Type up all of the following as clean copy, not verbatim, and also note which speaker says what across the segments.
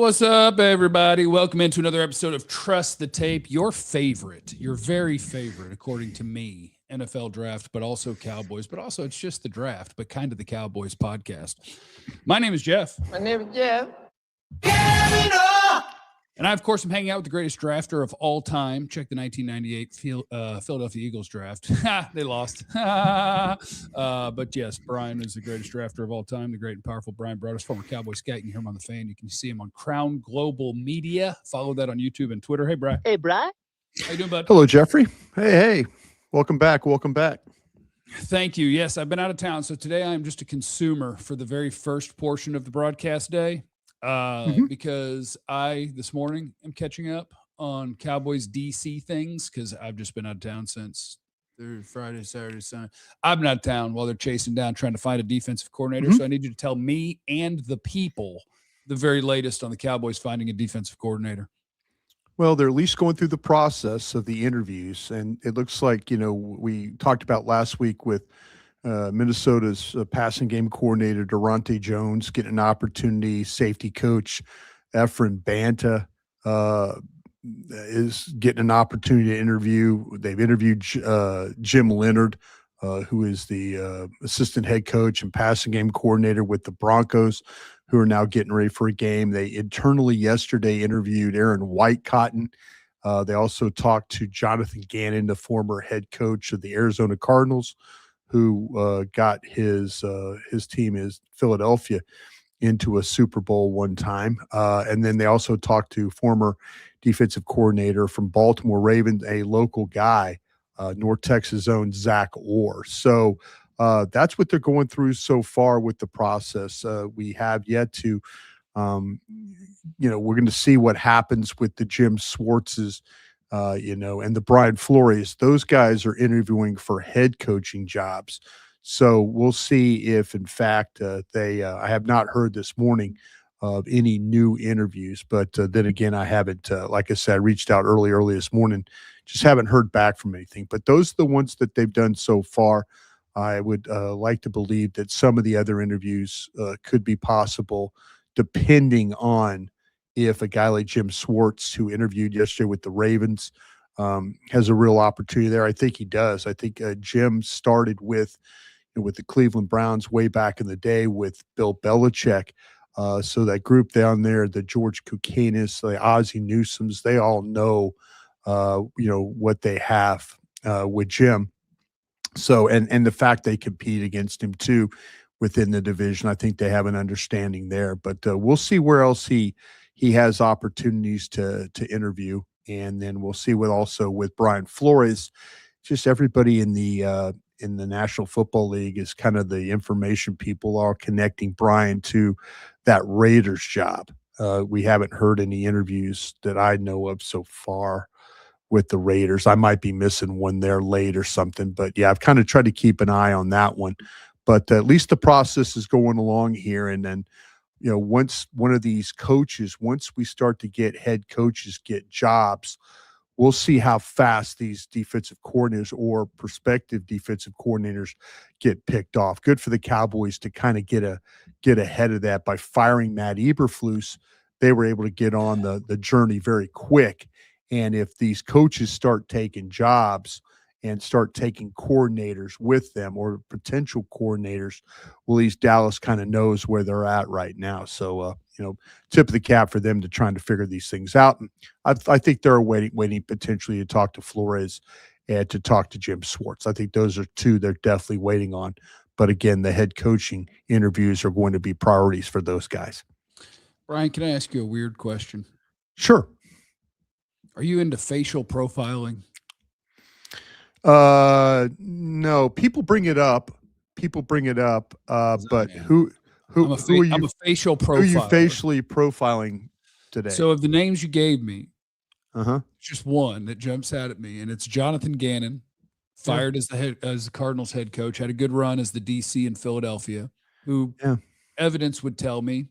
Speaker 1: What's up, everybody? Welcome into another episode of Trust the Tape, your very favorite, according to me, NFL draft, but also Cowboys, but also it's just the draft, but kind of the Cowboys podcast. My name is Jeff.
Speaker 2: My name is Jeff.
Speaker 1: And I, of course, am hanging out with the greatest drafter of all time. Check the 1998 Philadelphia Eagles draft. They lost. But yes, Bryan is the greatest drafter of all time, the great and powerful Bryan Broaddus, former Cowboy scout. You can hear him on the Fan. You can see him on Crown Global Media. Follow that on YouTube and Twitter. Hey, Bryan.
Speaker 3: Hey, Bryan.
Speaker 1: How you doing, bud?
Speaker 4: Hello, Jeffrey. Hey. Welcome back.
Speaker 1: Thank you. Yes, I've been out of town. So today I am just a consumer for the very first portion of the broadcast day. Because I, this morning, am catching up on Cowboys DC things because I've just been out of town since Friday, Saturday, Sunday. I've been out of town while they're chasing down, trying to find a defensive coordinator. So I need you to tell me and the people the very latest on the Cowboys finding a defensive coordinator.
Speaker 4: Well, they're at least going through the process of the interviews. And it looks like, we talked about last week with Minnesota's passing game coordinator, Durante Jones, getting an opportunity. Safety coach, Efren Banta, is getting an opportunity to interview. They've interviewed Jim Leonard, who is the assistant head coach and passing game coordinator with the Broncos, who are now getting ready for a game. They internally yesterday interviewed Aaron Whitecotton. They also talked to Jonathan Ganon, the former head coach of the Arizona Cardinals, who got his team is Philadelphia into a Super Bowl one time. And then they also talked to former defensive coordinator from Baltimore Ravens, a local guy, North Texas owned Zac Orr. So that's what they're going through so far with the process. We have yet to, we're going to see what happens with the Jim Schwartzes, and the Brian Flores. Those guys are interviewing for head coaching jobs. So we'll see if, in fact, I have not heard this morning of any new interviews. But then again, I haven't, like I said, reached out early this morning, just haven't heard back from anything. But those are the ones that they've done so far. I would like to believe that some of the other interviews could be possible, depending on if a guy like Jim Schwartz, who interviewed yesterday with the Ravens, has a real opportunity there. I think he does. I think Jim started with the Cleveland Browns way back in the day with Bill Belichick. So that group down there, the George Kukanis, the Ozzie Newsomes, they all know, what they have with Jim. So, and the fact they compete against him too within the division, I think they have an understanding there. But we'll see where else he has opportunities to interview, and then we'll see what also with Brian Flores. Just everybody in the National Football League is kind of the information people are connecting Brian to that Raiders job. We haven't heard any interviews that I know of so far with the Raiders. I might be missing one there late or something, but yeah, I've kind of tried to keep an eye on that one. But at least the process is going along here, and then. Once one of these coaches, once we start to get head coaches get jobs, we'll see how fast these defensive coordinators or prospective defensive coordinators get picked off. Good for the Cowboys to kind of get ahead of that by firing Matt Eberflus. They were able to get on the journey very quick. And if these coaches start taking jobs and start taking coordinators with them, or potential coordinators, well, at least Dallas kind of knows where they're at right now. So, tip of the cap for them to trying to figure these things out. And I think they're waiting potentially to talk to Flores and to talk to Jim Schwartz. I think those are two they're definitely waiting on. But again, the head coaching interviews are going to be priorities for those guys.
Speaker 1: Bryan, can I ask you a weird question?
Speaker 4: Sure.
Speaker 1: Are you into facial profiling?
Speaker 4: No, people bring it up, but who
Speaker 1: I'm
Speaker 4: are you?
Speaker 1: I'm a facial profiler.
Speaker 4: Who are you facially profiling today?
Speaker 1: So of the names you gave me,
Speaker 4: Uh-huh.
Speaker 1: just one that jumps out at me, and it's Jonathan Ganon, fired as the Cardinals head coach, had a good run as the DC in Philadelphia, who evidence would tell me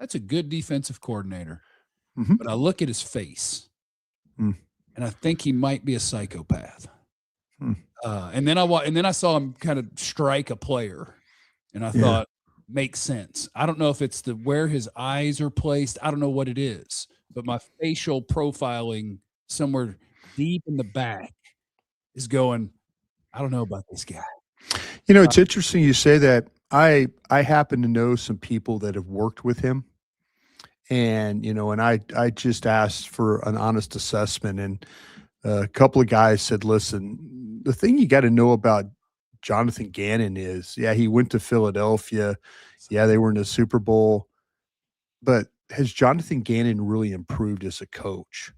Speaker 1: that's a good defensive coordinator.
Speaker 4: Mm-hmm.
Speaker 1: But I look at his face, and I think he might be a psychopath. And then I saw him kind of strike a player, and I thought make sense. I don't know if it's where his eyes are placed. I don't know what it is, but my facial profiling somewhere deep in the back is going, I don't know about this guy.
Speaker 4: It's interesting you say that. I happen to know some people that have worked with him, and I just asked for an honest assessment, and a couple of guys said, "Listen, the thing you got to know about Jonathan Gannon is, yeah, he went to Philadelphia, yeah, they were in the Super Bowl, but has Jonathan Gannon really improved as a coach?"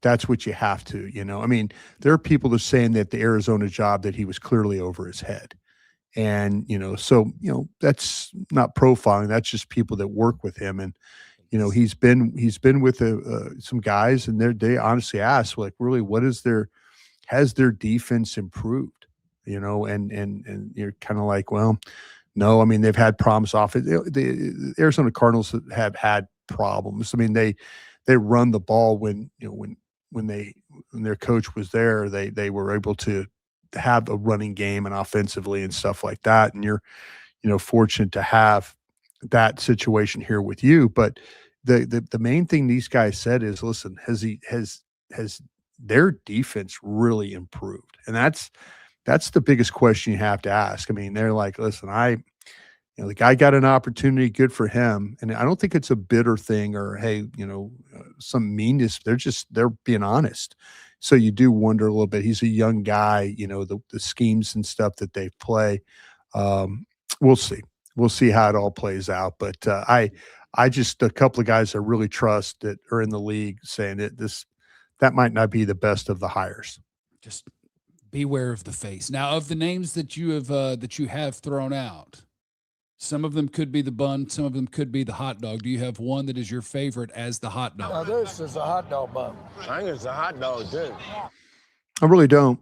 Speaker 4: That's what you have to, I mean, there are people that are saying that the Arizona job that he was clearly over his head. And, so, that's not profiling. That's just people that work with him. And, he's been with some guys, and they honestly ask, like, really, has their defense improved? And you're kind of like, well, no. I mean, they've had problems off it. The Arizona Cardinals have had problems. I mean, they run the ball when their coach was there, they were able to have a running game and offensively and stuff like that. And you're, fortunate to have that situation here with you. But the main thing these guys said is, listen, has their defense really improved? And that's the biggest question you have to ask. I mean, they're like, listen, the guy got an opportunity, good for him. And I don't think it's a bitter thing or, hey, some meanness. They're being honest. So you do wonder a little bit. He's a young guy, the schemes and stuff that they play. We'll see. We'll see how it all plays out. But I just, a couple of guys I really trust that are in the league saying that might not be the best of the hires.
Speaker 1: Just beware of the face. Now, of the names that you have thrown out, some of them could be the bun, some of them could be the hot dog. Do you have one that is your favorite as the hot dog?
Speaker 2: Now, this is a hot dog bun. I think it's a hot dog, too.
Speaker 4: I really don't.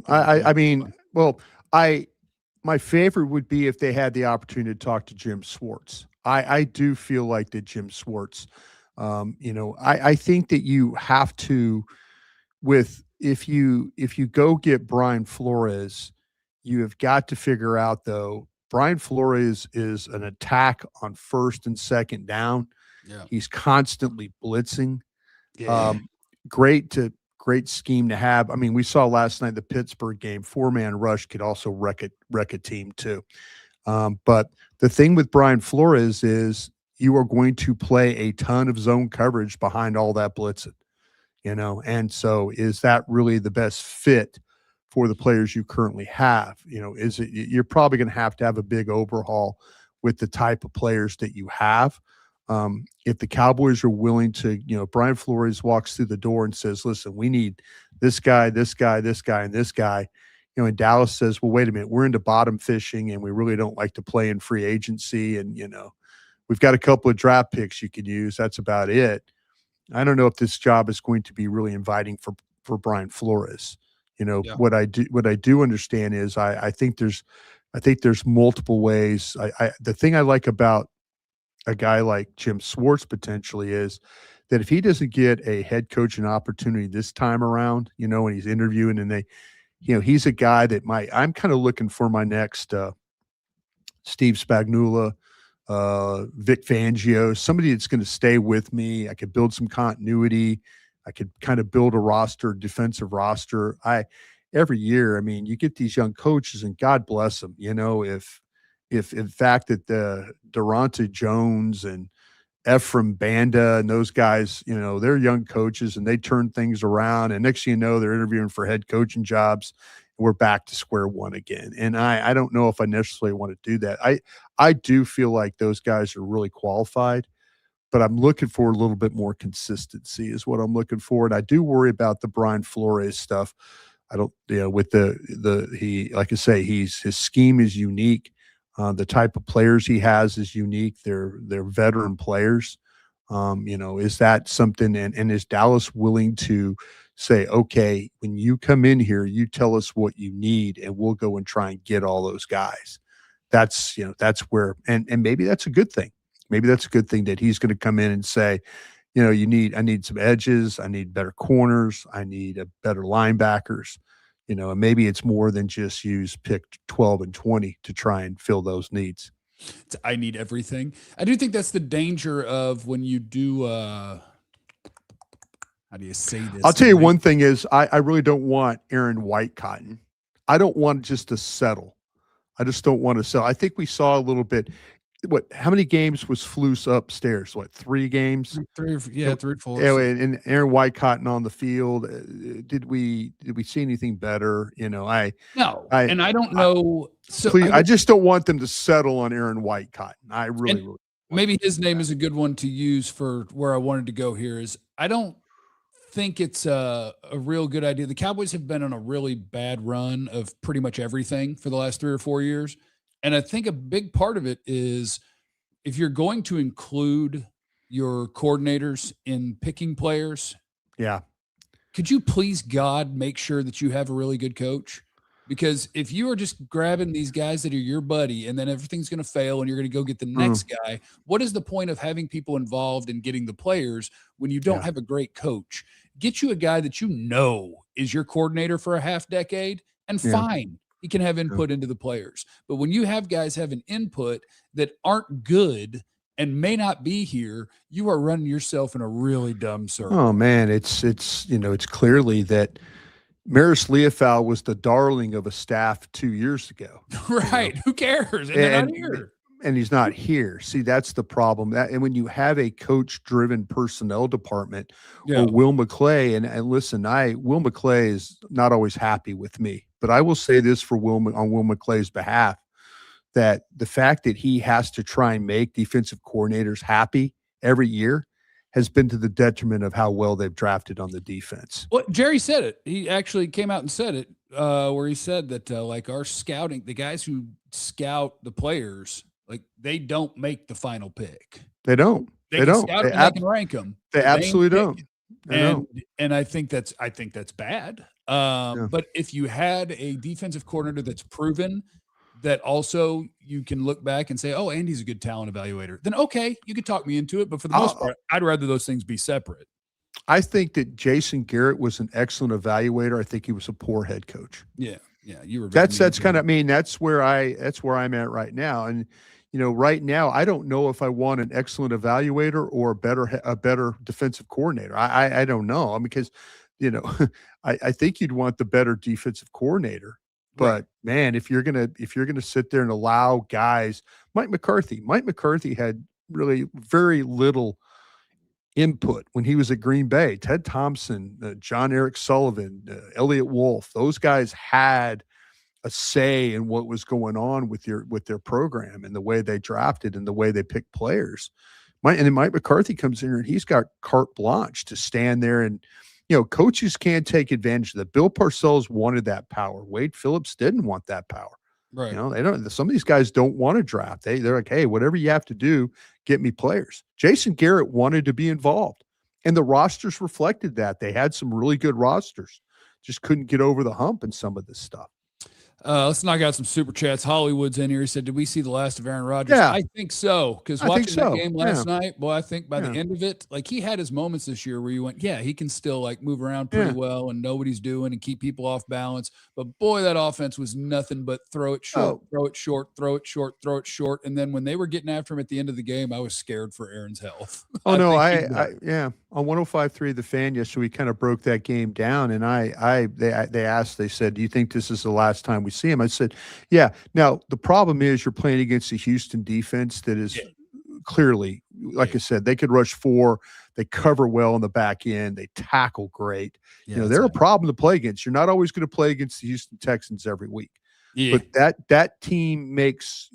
Speaker 4: I mean, well, my favorite would be if they had the opportunity to talk to Jim Schwartz. I do feel like that Jim Schwartz, I think that you have to, if you go get Brian Flores, you have got to figure out, though, Brian Flores is an attack on first and second down.
Speaker 1: Yeah.
Speaker 4: He's constantly blitzing.
Speaker 1: Yeah.
Speaker 4: Great scheme to have. I mean, we saw last night the Pittsburgh game, 4-man rush could also wreck a team too. But the thing with Brian Flores is you are going to play a ton of zone coverage behind all that blitzing, and so is that really the best fit for the players you currently have? You're probably going to have a big overhaul with the type of players that you have. If the Cowboys are willing to, Brian Flores walks through the door and says, listen, we need this guy, this guy, this guy, and this guy, and Dallas says, well, wait a minute, we're into bottom fishing and we really don't like to play in free agency. And, we've got a couple of draft picks you could use. That's about it. I don't know if this job is going to be really inviting for Brian Flores.
Speaker 1: Yeah.
Speaker 4: What I do understand is I think there's multiple ways. The thing I like about a guy like Jim Schwartz potentially is that if he doesn't get a head coaching opportunity this time around, when he's interviewing and he's a guy that I'm kind of looking for my next Steve Spagnuolo, Vic Fangio, somebody that's going to stay with me. I could build some continuity. I could kind of build a defensive roster. Every year, I mean, you get these young coaches and God bless them, if in fact that the Durante Jones and Ephraim Banda and those guys, they're young coaches and they turn things around. And next thing you know, they're interviewing for head coaching jobs. And we're back to square one again. And I don't know if I necessarily want to do that. I do feel like those guys are really qualified, but I'm looking for a little bit more consistency is what I'm looking for. And I do worry about the Brian Flores stuff. I don't, with like I say, his scheme is unique. The type of players he has is unique. They're veteran players. Is that something? And is Dallas willing to say, okay, when you come in here, you tell us what you need, and we'll go and try and get all those guys. That's where, and maybe that's a good thing. Maybe that's a good thing that he's going to come in and say, I need some edges. I need better corners. I need better linebackers. And maybe it's more than just use pick 12 and 20 to try and fill those needs.
Speaker 1: I need everything. I do think that's the danger of when you do. How do you say this?
Speaker 4: I'll tell you one thing is I really don't want Aaron White Cotton. I don't want just to settle. I just don't want to settle. I think we saw a little bit. How many games was Flus upstairs? 3 games?
Speaker 1: 3, 4.
Speaker 4: Yeah, and Aaron White Cotton on the field. Did we see anything better?
Speaker 1: No, and I don't know.
Speaker 4: I just don't want them to settle on Aaron White Cotton. I really
Speaker 1: maybe his name is a good one to use for where I wanted to go here. Is I don't think it's a real good idea. The Cowboys have been on a really bad run of pretty much everything for the last 3 or 4 years. And I think a big part of it is if you're going to include your coordinators in picking players.
Speaker 4: Yeah.
Speaker 1: Could you please, God, make sure that you have a really good coach? Because if you are just grabbing these guys that are your buddy and then everything's going to fail and you're going to go get the next guy, what is the point of having people involved in getting the players when you don't have a great coach? Get you a guy that you know is your coordinator for a half decade and fine. He can have input into the players. But when you have guys having input that aren't good and may not be here, you are running yourself in a really dumb circle.
Speaker 4: Oh man, it's clearly that Maris Leofau was the darling of a staff 2 years ago.
Speaker 1: Right. Who cares? And they're not here.
Speaker 4: And he's not here. See, that's the problem. And when you have a coach-driven personnel department, or Will McClay, and listen, Will McClay is not always happy with me, but I will say this for on Will McClay's behalf, that the fact that he has to try and make defensive coordinators happy every year has been to the detriment of how well they've drafted on the defense.
Speaker 1: Well, Jerry said it. He actually came out and said it, where he said that like our scouting, the guys who scout the players, like they don't make the final pick.
Speaker 4: They don't. They don't.
Speaker 1: Scout they can rank them.
Speaker 4: They absolutely don't.
Speaker 1: And I think that's bad. But if you had a defensive coordinator that's proven that also you can look back and say, oh, Andy's a good talent evaluator, then okay, you could talk me into it. But for the most part, I'd rather those things be separate.
Speaker 4: I think that Jason Garrett was an excellent evaluator. I think he was a poor head coach.
Speaker 1: Yeah. You were.
Speaker 4: That's kind of. I mean, that's where I'm at right now. And right now, I don't know if I want an excellent evaluator or a better defensive coordinator. I don't know. Because I think you'd want the better defensive coordinator. But man, if you're gonna sit there and allow guys, Mike McCarthy had really very little input when he was at Green Bay. Ted Thompson, John Eric Sullivan, Elliott Wolf, those guys had a say in what was going on with their program and the way they drafted and the way they picked players. And then Mike McCarthy comes in and he's got carte blanche to stand there and, coaches can't take advantage of that. Bill Parcells wanted that power. Wade Phillips didn't want that power.
Speaker 1: Right.
Speaker 4: They don't. Some of these guys don't want to draft. They're like, hey, whatever you have to do, get me players. Jason Garrett wanted to be involved, and the rosters reflected that. They had some really good rosters, just couldn't get over the hump in some of this stuff.
Speaker 1: Let's knock out some super chats. Hollywood's in here. He said, did we see the last of Aaron Rodgers?
Speaker 4: Yeah.
Speaker 1: I think so. Because watching that game last night, boy, I think by the end of it, like he had his moments this year where you went, he can still like move around pretty well and know what he's doing and keep people off balance. But boy, that offense was nothing but throw it short, throw it short, throw it short, throw it short. And then when they were getting after him at the end of the game, I was scared for Aaron's health.
Speaker 4: Oh, no, on 105.3 The Fan yesterday, we kind of broke that game down, and they said, do you think this is the last time we see him? I said, yeah. Now, the problem is you're playing against a Houston defense that is clearly, like I said, they could rush 4. They cover well on the back end. They tackle great. They're a problem to play against. You're not always going to play against the Houston Texans every week. Yeah. But that team makes,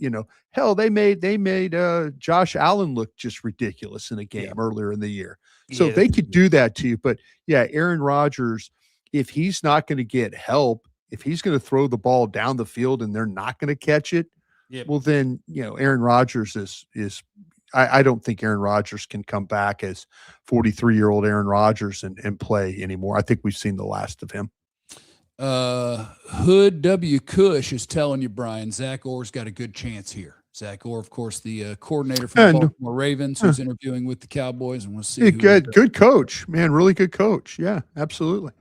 Speaker 4: hell, they made Josh Allen look just ridiculous in a game earlier in the year. So they could do that to you. But Aaron Rodgers, if he's not going to get help, if he's going to throw the ball down the field and they're not going to catch it, well then, Aaron Rodgers is I don't think Aaron Rodgers can come back as 43-year-old Aaron Rodgers and play anymore. I think we've seen the last of him.
Speaker 1: Hood W. Cush is telling you, Bryan, Zac Orr's got a good chance here. Zac Orr, of course, the coordinator for the Baltimore Ravens, who's interviewing with the Cowboys, and we'll see.
Speaker 4: Good coach, man, really good coach. Yeah, absolutely.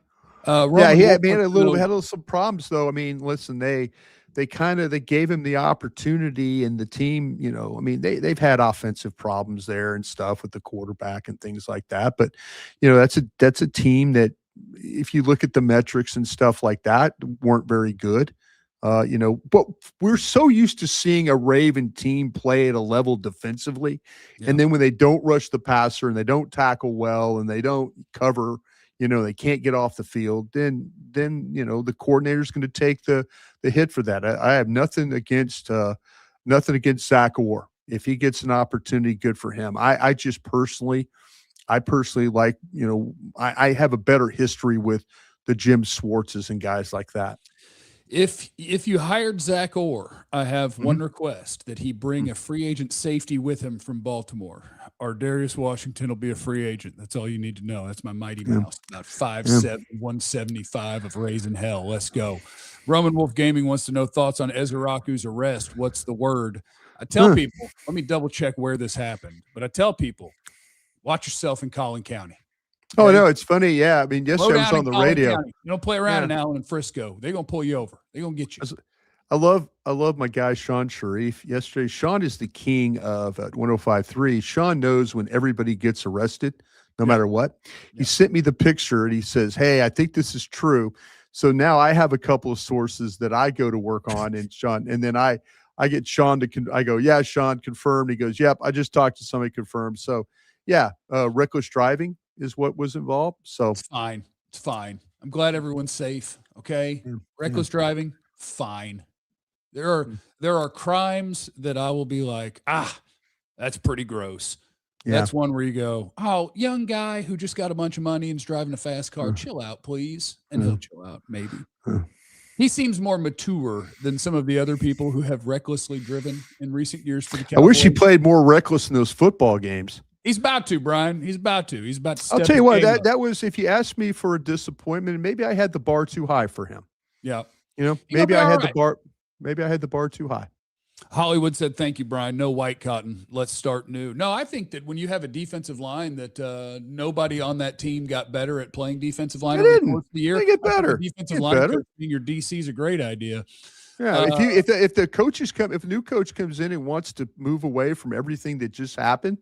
Speaker 4: He had some problems though. I mean, listen, they they gave him the opportunity, and the team, I mean, they've had offensive problems there and stuff with the quarterback and things like that. But, that's a team that, if you look at the metrics and stuff like that, weren't very good. But we're so used to seeing a Raven team play at a level defensively.
Speaker 1: Yeah.
Speaker 4: And then when they don't rush the passer and they don't tackle well and they don't cover, they can't get off the field, then the coordinator's going to take the hit for that. I have nothing against Zac Orr. If he gets an opportunity, good for him. I personally like, I have a better history with the Jim Swartzes and guys like that.
Speaker 1: If you hired Zac Orr, I have one request, that he bring a free agent safety with him from Baltimore. Our Darius Washington will be a free agent. That's all you need to know. That's my mighty mouse. About 5'7", 175 of raising hell. Let's go. Roman Wolf Gaming wants to know thoughts on Ezeraku's arrest. What's the word? I tell people, let me double check where this happened, but I tell people, watch yourself in Collin County.
Speaker 4: Okay? Oh, no, it's funny. Yeah. I mean, yesterday I was on the radio.
Speaker 1: County. You don't play around in Allen and Frisco. They're going to pull you over. They're going to get you.
Speaker 4: I love my guy, Sean Sharif. Yesterday, Sean is the king of 105.3. Sean knows when everybody gets arrested, no matter what. He sent me the picture and he says, hey, I think this is true. So now I have a couple of sources that I go to work on, and Sean, and then I get Sean I go, yeah, Sean, confirmed. He goes, yep, I just talked to somebody, confirmed. So yeah, reckless driving is what was involved. So
Speaker 1: it's fine. It's fine. I'm glad everyone's safe. Okay. Reckless driving. Fine. There are crimes that I will be like, that's pretty gross. Yeah. That's one where you go, oh, young guy who just got a bunch of money and is driving a fast car. Chill out, please. And he'll chill out. Maybe. He seems more mature than some of the other people who have recklessly driven in recent years for the Cowboys.
Speaker 4: I wish he played more reckless in those football games.
Speaker 1: He's about to, Brian. He's about to.
Speaker 4: I'll tell you what, that was, if you asked me for a disappointment, maybe I had the bar too high for him.
Speaker 1: Yeah.
Speaker 4: Maybe I had the bar too high.
Speaker 1: Hollywood said, thank you, Brian. No white cotton. Let's start new. No, I think that when you have a defensive line that nobody on that team got better at playing defensive line over the course of the year.
Speaker 4: They get better.
Speaker 1: Defensive line being your DC is a great idea.
Speaker 4: Yeah, if the coaches come, if a new coach comes in and wants to move away from everything that just happened,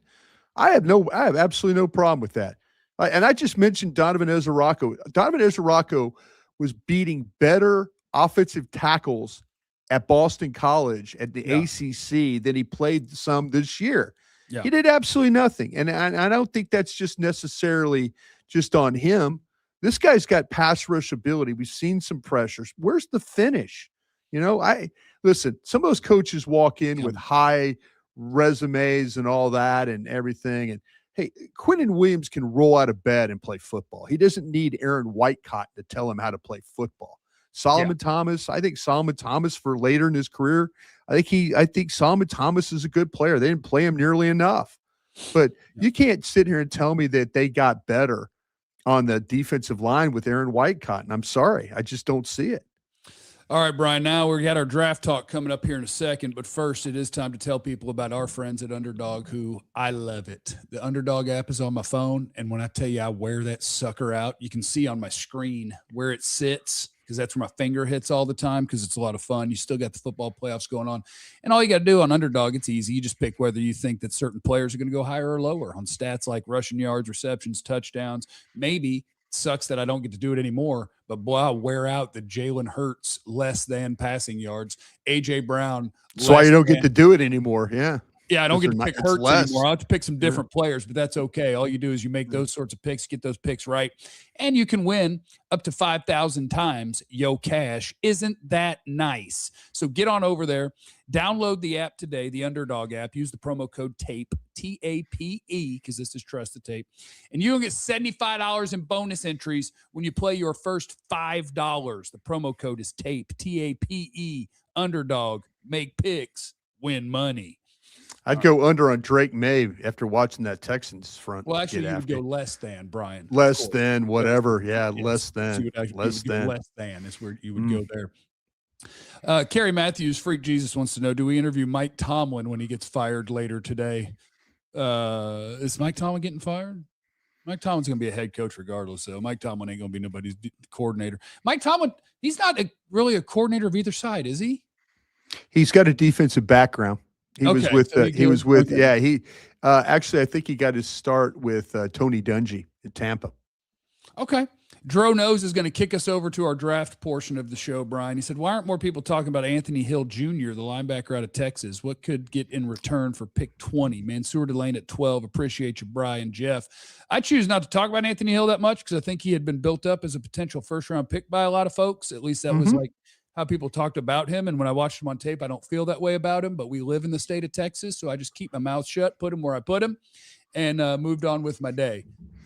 Speaker 4: I have absolutely no problem with that. And I just mentioned Donovan Ezeraku. Donovan Ezeraku was beating better offensive tackles at Boston College at the ACC than he played some this year. Yeah. He did absolutely nothing. And I don't think that's just necessarily just on him. This guy's got pass rush ability. We've seen some pressures. Where's the finish? Listen, some of those coaches walk in with high resumes and all that and everything. And hey, Quentin Williams can roll out of bed and play football. He doesn't need Aaron Whitecott to tell him how to play football. Solomon Thomas, I think Solomon Thomas for later in his career, I think Solomon Thomas is a good player. They didn't play him nearly enough. But you can't sit here and tell me that they got better on the defensive line with Aaron Whitecott. And I'm sorry, I just don't see it.
Speaker 1: All right, Brian, now we got our draft talk coming up here in a second, but first it is time to tell people about our friends at Underdog, who I love it. The Underdog app is on my phone, and when I tell you I wear that sucker out, you can see on my screen where it sits, because that's where my finger hits all the time, because it's a lot of fun. You still got the football playoffs going on, and all you got to do on Underdog, it's easy. You just pick whether you think that certain players are going to go higher or lower on stats like rushing yards, receptions, touchdowns. Maybe sucks that I don't get to do it anymore, but boy, I'll wear out the Jalen Hurts less than passing yards, AJ Brown.
Speaker 4: That's why you don't get to do it anymore. Yeah.
Speaker 1: Yeah, I don't get to pick Hurts anymore. I'll have to pick some different players, but that's okay. All you do is you make those sorts of picks, get those picks right, and you can win up to 5,000 times yo cash. Isn't that nice? So get on over there, download the app today, the Underdog app. Use the promo code TAPE, T-A-P-E, because this is Trusted Tape, and you'll get $75 in bonus entries when you play your first $5. The promo code is TAPE, T-A-P-E, Underdog. Make picks, win money.
Speaker 4: I'd go under on Drake May after watching that Texans front.
Speaker 1: Well, actually, you would go less than, Brian.
Speaker 4: Less than, whatever. Yeah,
Speaker 1: yes.
Speaker 4: Less than.
Speaker 1: So less than is where you would go there. Kerry Matthews, Freak Jesus, wants to know, do we interview Mike Tomlin when he gets fired later today? Is Mike Tomlin getting fired? Mike Tomlin's going to be a head coach regardless, though. Mike Tomlin ain't going to be nobody's coordinator. Mike Tomlin, he's not really a coordinator of either side, is he?
Speaker 4: He's got a defensive background. He was
Speaker 1: Okay,
Speaker 4: with,
Speaker 1: so
Speaker 4: he was with,
Speaker 1: okay.
Speaker 4: yeah, actually, I think he got his start with Tony Dungy in Tampa.
Speaker 1: Okay. Dro Knows is going to kick us over to our draft portion of the show, Brian. He said, why aren't more people talking about Anthony Hill Jr., the linebacker out of Texas? What could get in return for pick 20? Mansour Delane at 12. Appreciate you, Brian. Jeff. I choose not to talk about Anthony Hill that much because I think he had been built up as a potential first-round pick by a lot of folks. At least that was like how people talked about him. And when I watched him on tape, I don't feel that way about him, but we live in the state of Texas, so I just keep my mouth shut, put him where I put him, and moved on with my day.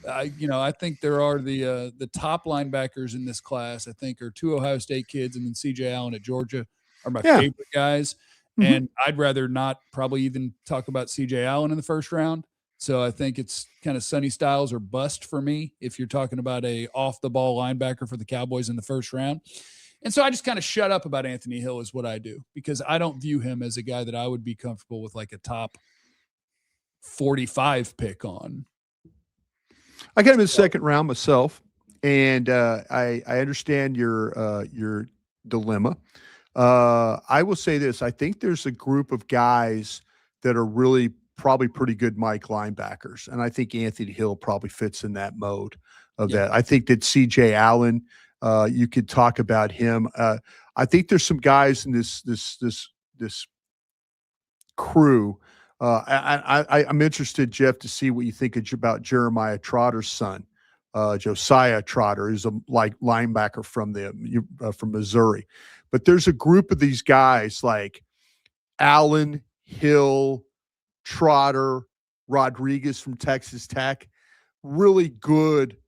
Speaker 1: I think there are the top linebackers in this class. I think are 2 Ohio State kids, and then C.J. Allen at Georgia are my favorite guys. And I'd rather not probably even talk about C.J. Allen in the first round. So I think it's kind of Sonny Styles or bust for me if you're talking about a off the ball linebacker for the Cowboys in the first round. And so I just kind of shut up about Anthony Hill is what I do, because I don't view him as a guy that I would be comfortable with like a top 45 pick on.
Speaker 4: I got him in the second round myself, and I understand your dilemma. I will say this: I think there's a group of guys that are really probably pretty good Mike linebackers, and I think Anthony Hill probably fits in that mode of that. I think that C.J. Allen, you could talk about him. I think there's some guys in this crew. I'm interested, Jeff, to see what you think about Jeremiah Trotter's son, Josiah Trotter, who's a linebacker from Missouri. But there's a group of these guys like Allen, Hill, Trotter, Rodriguez from Texas Tech, really good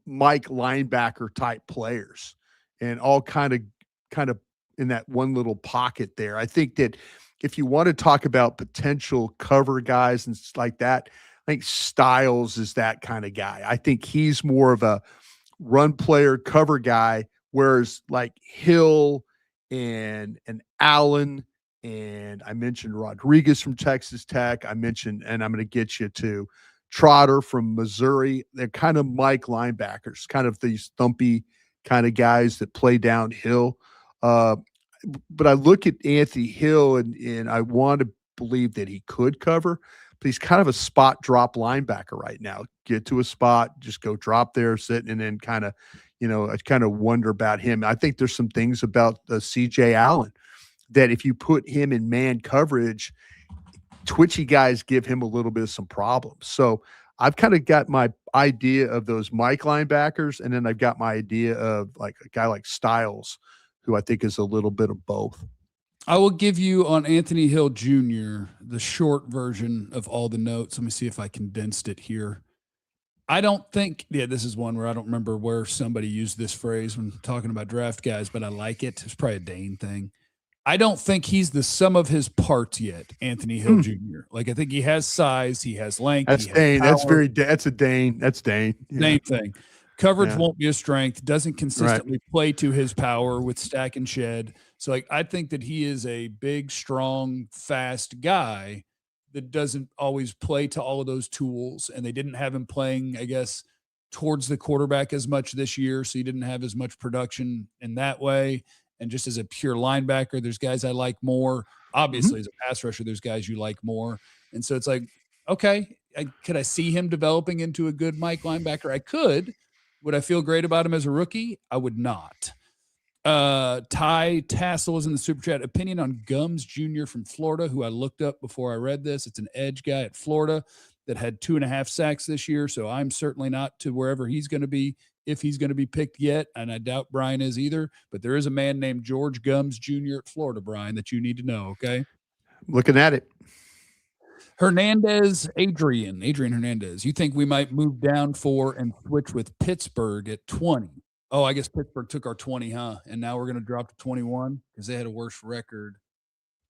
Speaker 4: Mike linebacker type players, and all kind of in that one little pocket there. I think that if you want to talk about potential cover guys and like that, I think Styles is that kind of guy. I think he's more of a run player cover guy, whereas like Hill and Allen, and I mentioned Rodriguez from Texas Tech. I mentioned, and I'm going to get you to Trotter from Missouri. They're kind of Mike linebackers, kind of these thumpy kind of guys that play downhill. But I look at Anthony Hill and I want to believe that he could cover, but he's kind of a spot drop linebacker right now. Get to a spot, just go drop there, sit, and then kind of, I kind of wonder about him. I think there's some things about C.J. Allen that if you put him in man coverage, twitchy guys give him a little bit of some problems. So I've kind of got my idea of those Mike linebackers, and then I've got my idea of like a guy like Styles, who I think is a little bit of both.
Speaker 1: I will give you on Anthony Hill Jr. the short version of all the notes. Let me see if I condensed it here. I don't think, this is one where I don't remember where somebody used this phrase when talking about draft guys, but I like it. It's probably a Dane thing. I don't think he's the sum of his parts yet, Anthony Hill Jr. Like, I think he has size, he has length.
Speaker 4: That's Dane. That's a Dane. That's Dane.
Speaker 1: Dane thing. Coverage won't be a strength, doesn't consistently play to his power with stack and shed. So like, I think that he is a big, strong, fast guy that doesn't always play to all of those tools. And they didn't have him playing, I guess, towards the quarterback as much this year. So he didn't have as much production in that way. And just as a pure linebacker, there's guys I like more. Obviously, as a pass rusher, there's guys you like more. And so it's like, okay, could I see him developing into a good Mike linebacker? I could. Would I feel great about him as a rookie? I would not. Ty Tassel is in the super chat. Opinion on Gums Jr. from Florida, who I looked up before I read this. It's an edge guy at Florida that had 2.5 sacks this year. So I'm certainly not to wherever he's going to be, if he's going to be picked yet. And I doubt Bryan is either. But there is a man named George Gums Jr. at Florida, Bryan, that you need to know. Okay.
Speaker 4: Looking at it.
Speaker 1: Adrian Hernandez. You think we might move down for and switch with Pittsburgh at 20? Oh, I guess Pittsburgh took our 20, huh? And now we're going to drop to 21 because they had a worse record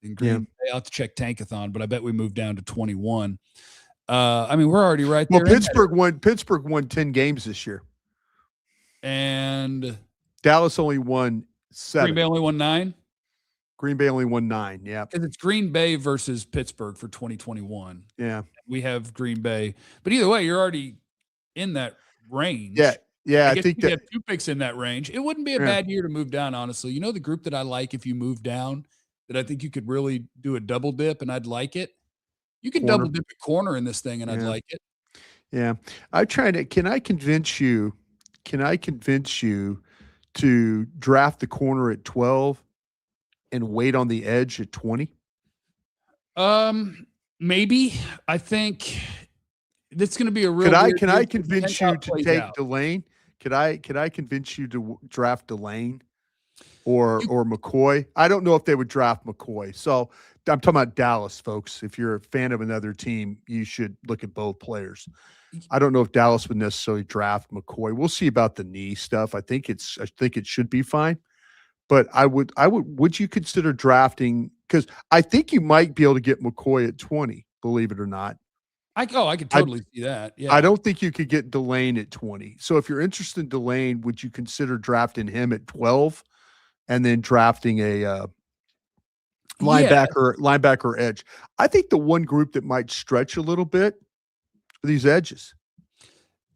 Speaker 1: in Green Bay. I'll have to check Tankathon, but I bet we moved down to 21. I mean, we're already right there.
Speaker 4: Well, Pittsburgh won 10 games this year.
Speaker 1: And
Speaker 4: Dallas only won 7.
Speaker 1: Green Bay only won 9?
Speaker 4: Green Bay only won 9, yeah.
Speaker 1: Because it's Green Bay versus Pittsburgh for 2021.
Speaker 4: Yeah.
Speaker 1: We have Green Bay. But either way, you're already in that range.
Speaker 4: Yeah,
Speaker 1: I think you have 2 picks in that range. It wouldn't be a bad year to move down, honestly. You know the group that I like if you move down that I think you could really do a double dip, and I'd like it. You can
Speaker 4: Corner.
Speaker 1: double dip at corner in this thing, and I'd
Speaker 4: Yeah.
Speaker 1: like it.
Speaker 4: Yeah. I'm trying to, can I convince you to draft the corner at 12 and wait on the edge at 20?
Speaker 1: Maybe. I think it's going to be a real.
Speaker 4: Can I convince you to take Delane? Could I convince you to draft Delane or McCoy? I don't know if they would draft McCoy. So I'm talking about Dallas, folks. If you're a fan of another team, you should look at both players. I don't know if Dallas would necessarily draft McCoy. We'll see about the knee stuff. I think it should be fine. But would you consider drafting, because I think you might be able to get McCoy at 20, believe it or not.
Speaker 1: I could totally see that. Yeah.
Speaker 4: I don't think you could get Delane at 20. So if you're interested in Delane, would you consider drafting him at 12 and then drafting a linebacker edge? I think the one group that might stretch a little bit are these edges.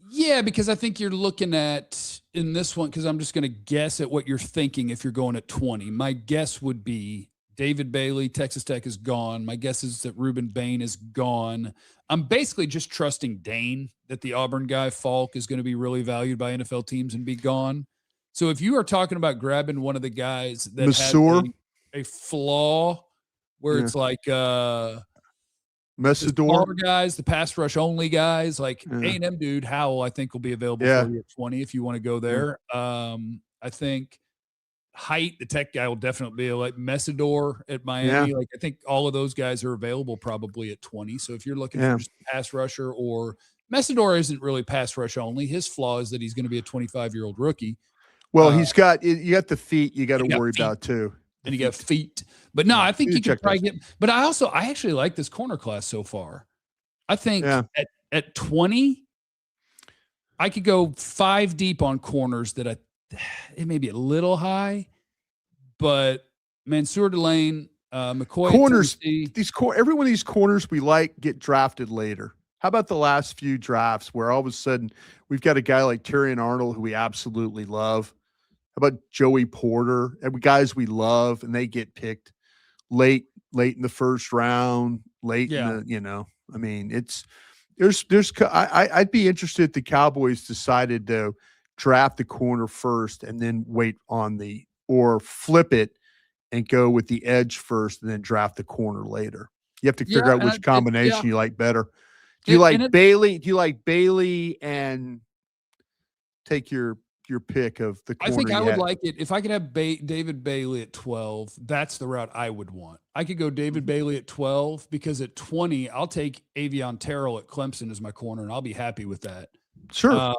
Speaker 1: Yeah, because I think you're looking at in this one, because I'm just going to guess at what you're thinking if you're going at 20. My guess would be David Bailey, Texas Tech is gone. My guess is that Ruben Bain is gone. I'm basically just trusting Dane that the Auburn guy, Falk, is going to be really valued by NFL teams and be gone. So if you are talking about grabbing one of the guys that has a flaw where it's like
Speaker 4: Messidor
Speaker 1: guys, the pass rush only guys, like A&M dude, Howell, I think will be available for you at 20 if you want to go there. I think Height, the Tech guy, will definitely be like Messidor at Miami. Like I think all of those guys are available probably at 20. So if you're looking for just a pass rusher, or Messidor isn't really pass rush only. His flaw is that he's going to be a 25-year-old rookie.
Speaker 4: Well, you got the feet you got to worry about too.
Speaker 1: And you got feet. But no, I think you could probably get – but I actually like this corner class so far. I think at 20, I could go 5 deep on corners that it may be a little high, but Mansour Delane, McCoy.
Speaker 4: Corners, every one of these corners we like get drafted later. How about the last few drafts where all of a sudden we've got a guy like Terrion Arnold who we absolutely love? How about Joey Porter? And guys we love, and they get picked late in the first round, in the, I mean, I'd be interested if the Cowboys decided to draft the corner first and then wait or flip it and go with the edge first and then draft the corner later. You have to figure out which combination you like better. Do you like Bailey? Do you like Bailey and take your pick of the corner?
Speaker 1: I think I would like it if I could have David Bailey at 12. That's the route I would want. I could go David Bailey at 12 because at 20, I'll take Avion Terrell at Clemson as my corner, and I'll be happy with that.
Speaker 4: Sure.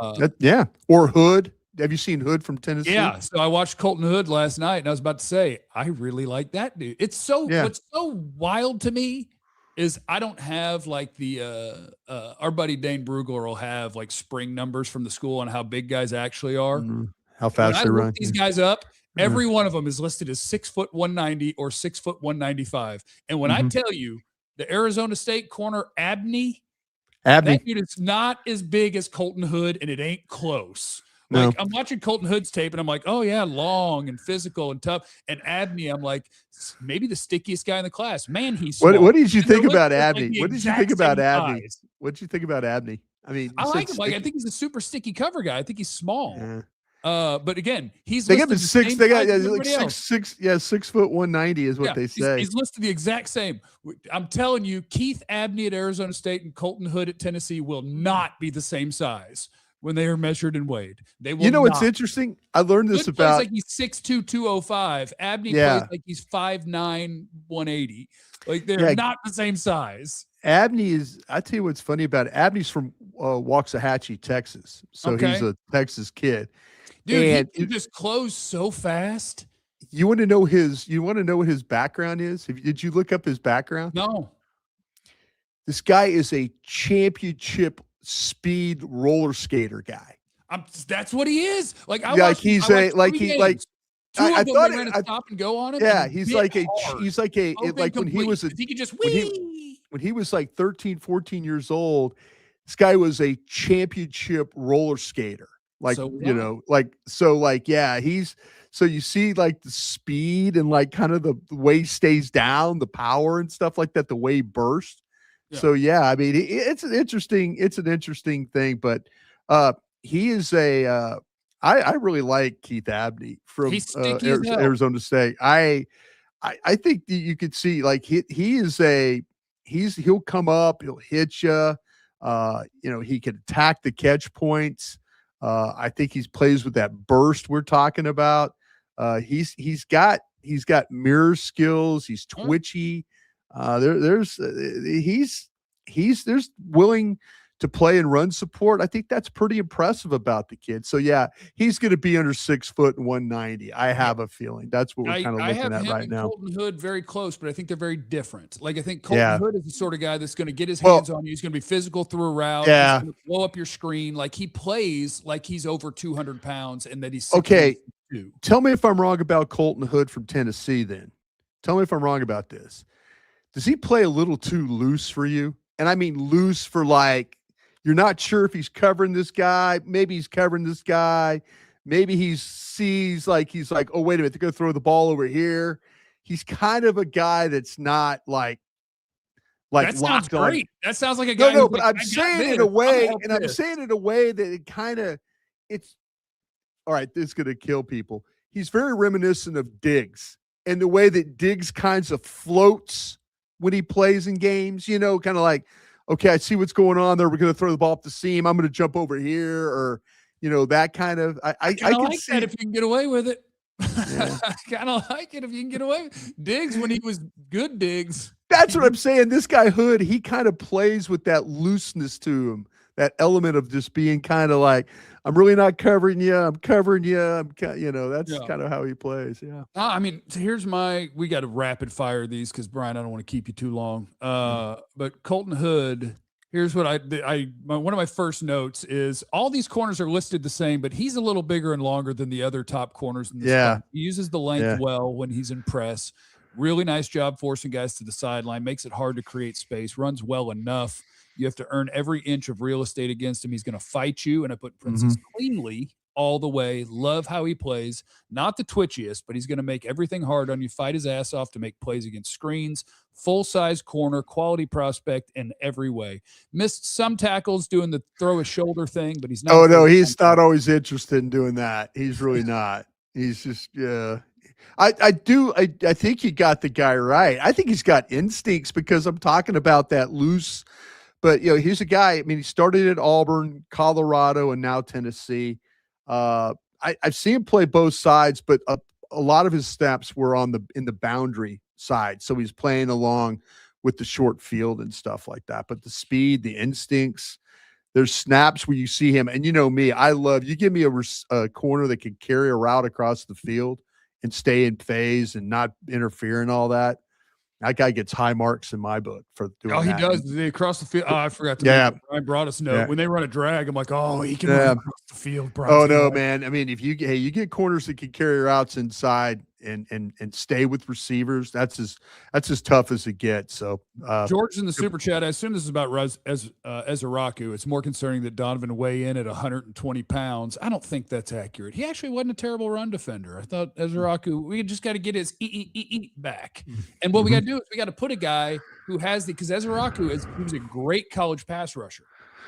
Speaker 4: Or Hood. Have you seen Hood from Tennessee?
Speaker 1: Yeah. So I watched Colton Hood last night, and I was about to say, I really like that dude. What's so wild to me is I don't have like our buddy Dane Brugler will have like spring numbers from the school on how big guys actually are.
Speaker 4: Mm-hmm. How fast they run.
Speaker 1: These guys up, every one of them is listed as 6 foot 190 or 6 foot 195. And when I tell you the Arizona State corner Abney, that dude is not as big as Colton Hood, and it ain't close. Like I'm watching Colton Hood's tape and I'm like, oh yeah, long and physical and tough. And Abney, I'm like, maybe the stickiest guy in the class. Man, he's small.
Speaker 4: What did you think about Abney? What did you think about Abney? What did you think about Abney? I mean,
Speaker 1: I like him. Like I think he's a super sticky cover guy. I think he's small.
Speaker 4: Yeah.
Speaker 1: But again, he's
Speaker 4: they got 6. They got like 6 foot 190 is what they say.
Speaker 1: He's listed the exact same. I'm telling you, Keith Abney at Arizona State and Colton Hood at Tennessee will not be the same size when they are measured and weighed. They will.
Speaker 4: What's interesting? I learned this
Speaker 1: Hood
Speaker 4: about
Speaker 1: plays like he's 6'2", 205. Abney plays like he's 5'9", 180. Like they're not the same size.
Speaker 4: Abney is. I tell you what's funny about it. Abney's from Waxahachie, Texas, so he's a Texas kid.
Speaker 1: Dude, he can just close so fast.
Speaker 4: You want to know what his background is? Did you look up his background?
Speaker 1: No.
Speaker 4: This guy is a championship speed roller skater guy.
Speaker 1: That's what he is. Like I
Speaker 4: thought
Speaker 1: stop and go on it.
Speaker 4: Yeah, he's like when he was when he was like 13, 14 years old, this guy was a championship roller skater. Like,
Speaker 1: So
Speaker 4: you know, yeah, so you see like the speed and like kind of the way he stays down, the power and stuff like that, the way he bursts.
Speaker 1: yeah.
Speaker 4: So yeah, I mean, it's an interesting thing, but he is I really like Keith Abney from
Speaker 1: He's sticky as hell.
Speaker 4: Arizona State. I think that you could see like he'll come up, he'll hit you. You know, he can attack the catch points. I think he plays with that burst we're talking about. He's got mirror skills. He's twitchy. There's willing to play and run support. I think that's pretty impressive about the kid. So yeah, he's going to be under 6 foot and 190. I have a feeling that's what we're kind of looking at right now.
Speaker 1: Colton Hood very close, but I think they're very different. Like I think Colton Hood is the sort of guy that's going to get his hands on you. He's going to be physical through a route.
Speaker 4: Yeah.
Speaker 1: He's going to blow up your screen. Like he plays like he's over 200 pounds and that he's
Speaker 4: okay.
Speaker 1: 6'2".
Speaker 4: Tell me if I'm wrong about Colton Hood from Tennessee. Then tell me if I'm wrong about this. Does he play a little too loose for you? And I mean loose for like, you're not sure if he's covering this guy. Maybe he's covering this guy. Maybe he's like, oh, wait a minute, they're going to throw the ball over here. He's kind of a guy that's not like
Speaker 1: that sounds great. That sounds like a guy.
Speaker 4: No, but I'm saying it in a way, and I'm saying it in a way that it kind of, it's all right. This is going to kill people. He's very reminiscent of Diggs and the way that Diggs kinds of floats when he plays in games, you know, kind of like, okay, I see what's going on there. We're going to throw the ball up the seam. I'm going to jump over here, or you know, that kind of. I can
Speaker 1: like
Speaker 4: see
Speaker 1: that if you can get away with it.
Speaker 4: Yeah.
Speaker 1: I kind of like it if you can get away. Diggs when he was good Diggs.
Speaker 4: That's what I'm saying. This guy Hood, he kind of plays with that looseness to him, that element of just being kind of like, I'm really not covering you. I'm covering you. That's kind of how he plays. Yeah.
Speaker 1: I mean, so we got to rapid fire these because Bryan, I don't want to keep you too long. But Colton Hood, here's what one of my first notes is all these corners are listed the same, but he's a little bigger and longer than the other top corners in this spot. He uses the length well when he's in press. Really nice job forcing guys to the sideline, makes it hard to create space, runs well enough. You have to earn every inch of real estate against him. He's going to fight you, and I put Princess cleanly all the way. Love how he plays. Not the twitchiest, but he's going to make everything hard on you, fight his ass off to make plays against screens. Full-size corner, quality prospect in every way. Missed some tackles doing the throw a shoulder thing, but he's not.
Speaker 4: Oh, no, he's not always interested in doing that. He's really not. He's just, I think you got the guy right. I think he's got instincts because I'm talking about that loose. But, you know, he's a guy, I mean, he started at Auburn, Colorado, and now Tennessee. I've seen him play both sides, but a lot of his snaps were in the boundary side. So he's playing along with the short field and stuff like that. But the speed, the instincts, there's snaps where you see him. And you know me, you give me a corner that can carry a route across the field and stay in phase and not interfere and all that. That guy gets high marks in my book for doing that.
Speaker 1: Oh, he does. Across the field. Oh, I forgot to Bryan Broaddus note. When they run a drag, I'm like, oh, he can run across the field.
Speaker 4: Oh, no, man. I mean, if you get corners that can carry routes inside and stay with receivers, that's as tough as it gets. So
Speaker 1: George in the super chat, I assume this is about Ezeraku. It's more concerning that Donovan weigh in at 120 pounds. I don't think that's accurate. He actually wasn't a terrible run defender. I thought Ezeraku, we just got to get his back. And what we got to do is we got to put a guy who has because Ezeraku he was a great college pass rusher,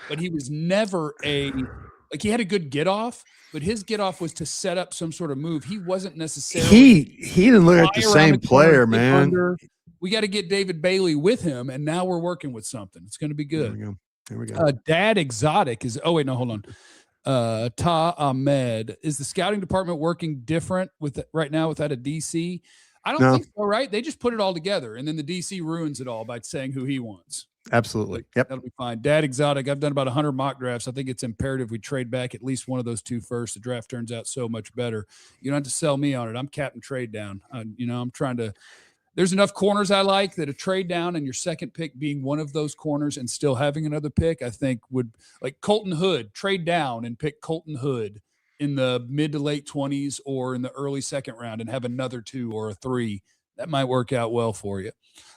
Speaker 1: but he was never he had a good get off, but his get off was to set up some sort of move. He wasn't necessarily.
Speaker 4: He didn't look like the same player, man.
Speaker 1: We got to get David Bailey with him, and now we're working with something. It's going to be good.
Speaker 4: There we go.
Speaker 1: Dad Exotic is. Oh wait, no, hold on. Ta Ahmed, is the scouting department working different right now without a DC? I don't think so. Right? They just put it all together, and then the DC ruins it all by saying who he wants.
Speaker 4: Absolutely. Yep.
Speaker 1: That'll be fine. Dad Exotic. I've done about 100 mock drafts. I think it's imperative we trade back at least one of those two first. The draft turns out so much better. You don't have to sell me on it. I'm Captain Trade Down. I'm trying to. There's enough corners I like that a trade down and your second pick being one of those corners and still having another pick, I think would like Colton Hood, trade down and pick Colton Hood in the mid to late 20s or in the early second round and have another 2 or a 3. that might work out well for you.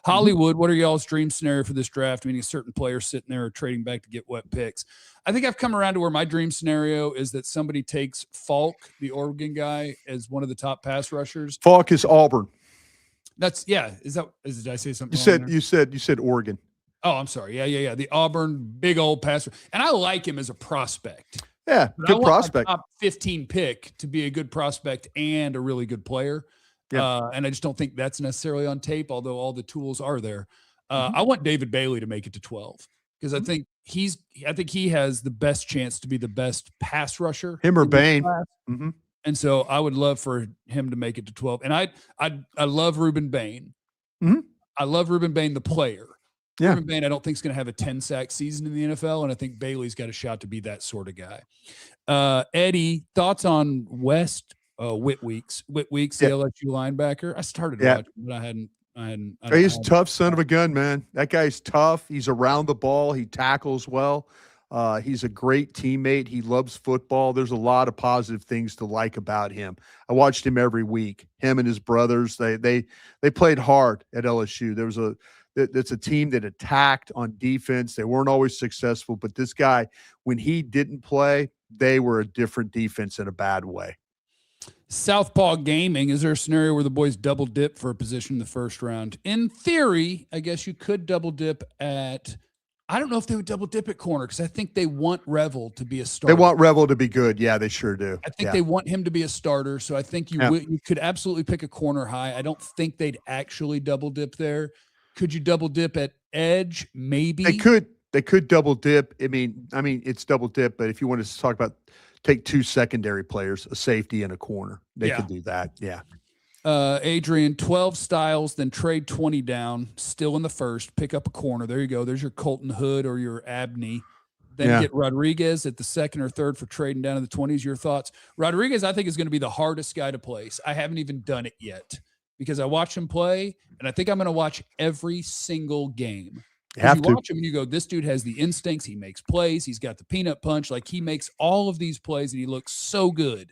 Speaker 1: Hollywood, what are y'all's dream scenario for this draft? Meaning a certain player sitting there or trading back to get wet picks. I think I've come around to where my dream scenario is that somebody takes Falk, the Oregon guy, as one of the top pass rushers.
Speaker 4: Falk is Auburn.
Speaker 1: That's did I say something?
Speaker 4: You said Oregon.
Speaker 1: Oh, I'm sorry. Yeah. The Auburn big old passer. And I like him as a prospect.
Speaker 4: Yeah,
Speaker 1: But
Speaker 4: good
Speaker 1: I want
Speaker 4: prospect.
Speaker 1: my top 15 pick to be a good prospect and a really good player.
Speaker 4: Yeah.
Speaker 1: And I just don't think that's necessarily on tape, although all the tools are there. I want David Bailey to make it to 12 because I think he has the best chance to be the best pass rusher.
Speaker 4: Him or Bain.
Speaker 1: And so I would love for him to make it to 12. And I love Reuben Bain. I love Reuben Bain, the player.
Speaker 4: Yeah.
Speaker 1: Reuben Bain, I don't think is going to have a 10-sack season in the NFL, and I think Bailey's got a shot to be that sort of guy. Eddie, thoughts on West Whitweeks, the LSU linebacker? I started watching, but I hadn't.
Speaker 4: He's a tough son of a gun, man. That guy's tough. He's around the ball. He tackles well. He's a great teammate. He loves football. There's a lot of positive things to like about him. I watched him every week. Him and his brothers, they played hard at LSU. It's a team that attacked on defense. They weren't always successful, but this guy, when he didn't play, they were a different defense in a bad way.
Speaker 1: Southpaw Gaming, is there a scenario where the boys double dip for a position in the first round? In theory, I guess you could double dip at – I don't know if they would double dip at corner because I think they want Revel to be a starter.
Speaker 4: They want Revel to be good. Yeah, they sure do.
Speaker 1: I think they want him to be a starter, so I think you could absolutely pick a corner high. I don't think they'd actually double dip there. Could you double dip at edge? Maybe
Speaker 4: they could double dip. I mean, it's double dip, but if you want to talk about take two secondary players, a safety and a corner, they could do that. Yeah.
Speaker 1: Adrian, 12 Styles, then trade 20 down, still in the first, pick up a corner. There you go. There's your Colton Hood or your Abney. Then get Rodriguez at the second or third for trading down in the 20s. Your thoughts? Rodriguez, I think, is going to be the hardest guy to place. I haven't even done it yet because I watch him play, and I think I'm going to watch every single game. You watch him and you go, this dude has the instincts. He makes plays. He's got the peanut punch. Like, he makes all of these plays, and he looks so good.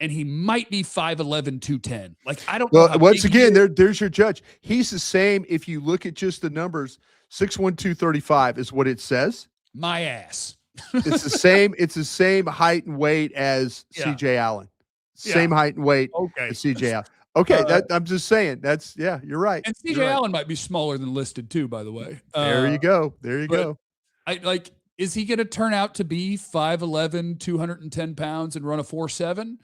Speaker 1: And he might be 5'11", 210. Like, I don't know.
Speaker 4: Well, once again, there's your judge. He's the same. If you look at just the numbers, 6'1", 235 is what it says.
Speaker 1: My ass.
Speaker 4: It's the same. It's the same height and weight as C.J. Allen. Same height and weight as C.J. Allen. Okay, I'm just saying. You're right.
Speaker 1: And C.J. Allen might be smaller than listed too, by the way.
Speaker 4: There you go. There you go.
Speaker 1: Is he going to turn out to be 5'11", 210 pounds and run a 4.7?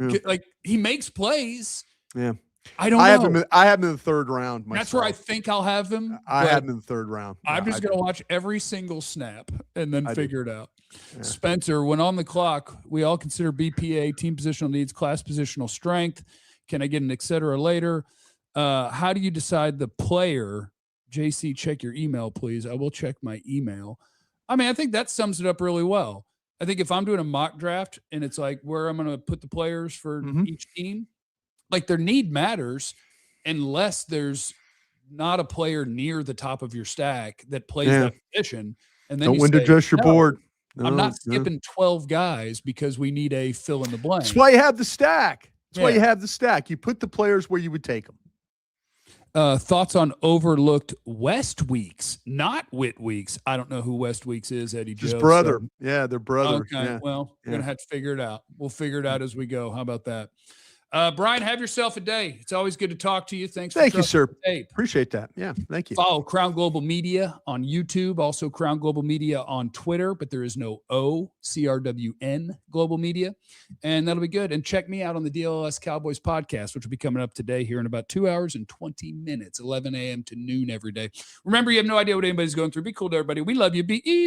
Speaker 1: Yeah. Like, he makes plays.
Speaker 4: Yeah.
Speaker 1: I don't know.
Speaker 4: I have him in the third round myself.
Speaker 1: That's where I think I'll have him.
Speaker 4: I have him in the third round.
Speaker 1: I'm just going to watch every single snap and then figure it out. Yeah. Spencer, when on the clock, we all consider BPA, team positional needs, class positional strength. Can I get an et cetera later? How do you decide the player? JC, check your email, please. I will check my email. I mean, I think that sums it up really well. I think if I'm doing a mock draft and it's like where I'm going to put the players for each team, like, their need matters unless there's not a player near the top of your stack that plays that position. And then
Speaker 4: don't window dress your board.
Speaker 1: No, I'm not skipping 12 guys because we need a fill in the blank.
Speaker 4: That's why you have the stack. That's why you have the stack. You put the players where you would take them.
Speaker 1: Thoughts on overlooked West Weeks, not Whit Weeks. I don't know who West Weeks is, Eddie Joe.
Speaker 4: His brother. So. Yeah, their brother.
Speaker 1: Okay,
Speaker 4: yeah.
Speaker 1: Well, we're going to have to figure it out. We'll figure it out as we go. How about that? Bryan, have yourself a day. It's always good to talk to you. Thank you, sir.
Speaker 4: Appreciate that. Yeah, thank you.
Speaker 1: Follow Crown Global Media on YouTube, also Crown Global Media on Twitter, but there is no O, CRWN Global Media, and that'll be good. And check me out on the DLS Cowboys podcast, which will be coming up today here in about 2 hours and 20 minutes, 11 a.m. to noon every day. Remember, you have no idea what anybody's going through. Be cool to everybody. We love you. Be easy.